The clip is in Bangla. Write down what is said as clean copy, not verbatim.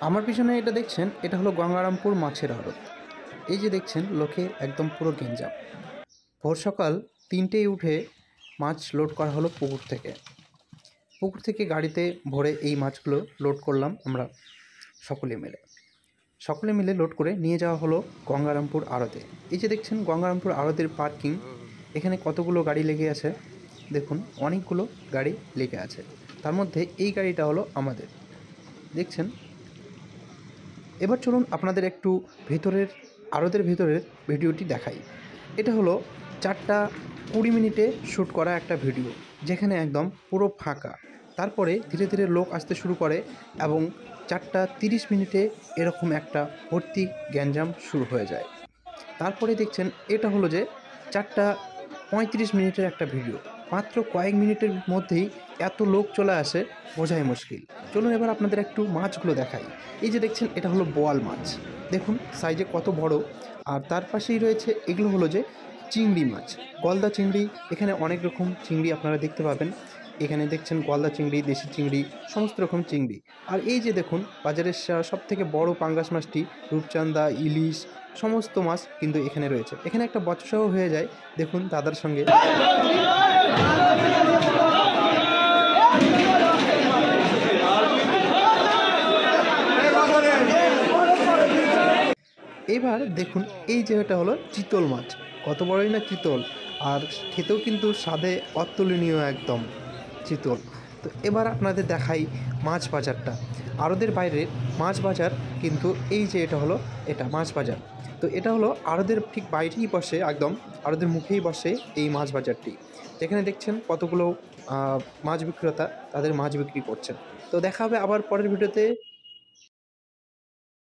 আমার পিছনে এটা দেখছেন, এটা হলো গঙ্গারামপুর মাছের আড়ত। এই যে দেখছেন লোকে একদম পুরো গেঞ্জাম। ভোর সকাল 3টেয় উঠে মাছ লোড করা হলো পুকুর থেকে গাড়িতে ভরে এই মাছগুলো লোড করলাম আমরা সকলে মিলে লোড করে নিয়ে যাওয়া হলো গঙ্গারামপুর আড়তে। এই যে দেখছেন গঙ্গারামপুর আড়তের পার্কিং, এখানে কতগুলো গাড়ি লেগে আছে দেখুন, অনেকগুলো গাড়ি লেগে আছে। তার মধ্যে এই গাড়িটা হলো আমাদের, দেখছেন। এবার চলুন আপনাদের একটু আড়তের ভেতরের ভিডিওটি দেখাই। এটা হলো 4টা 20 মিনিটে শ্যুট করা একটা ভিডিও, যেখানে একদম পুরো ফাঁকা। তারপরে ধীরে ধীরে লোক আসতে শুরু করে এবং 4টা 30 মিনিটে এরকম একটা ভর্তি গ্যাঞ্জাম শুরু হয়ে যায়। তারপরে দেখছেন এটা হলো যে 4টা 35 মিনিটের একটা ভিডিও। মাত্র কয়েক মিনিটের মধ্যেই এত লোক চলে আসে, বোঝাই মুশকিল। চলুন এবার আপনাদের একটু মাছগুলো দেখাই। এই যে দেখছেন এটা হলো বোয়াল মাছ, দেখুন সাইজে কত বড়। আর তার পাশেই রয়েছে এগুলো হলো যে চিংড়ি মাছ, গলদা চিংড়ি। এখানে অনেক রকম চিংড়ি আপনারা দেখতে পাবেন। এখানে দেখছেন গলদা চিংড়ি, দেশি চিংড়ি, সমস্ত রকম চিংড়ি। আর এই যে দেখুন বাজারের সবথেকে বড় পাঙ্গাস মাছটি, রূপচাঁদা, ইলিশ, সমস্ত মাছ কিন্তু এখানে রয়েছে। এখানে একটা বচসাও হয়ে যায় দেখুন দাদার সঙ্গে। এবার দেখুন এই যে এটা হলো চিতল মাছ, কত বড়ই না চিতল, আর খেতেও কিন্তু স্বাদে অতুলনীয় একদম চিতল। তো এবার আপনাদের দেখাই মাছ বাজারটা, আড়তের বাইরের মাছ বাজার। কিন্তু এই যে এটা মাছ বাজার। তো এটা হলো আড়তের ঠিক বাইরেই বসে, একদম আড়তের মুখেই বসে এই মাছ বাজারটি, যেখানে দেখছেন কতগুলো মাছ বিক্রেতা তাদের মাছ বিক্রি করছেন। তো দেখা হবে আবার পরের ভিডিওতে।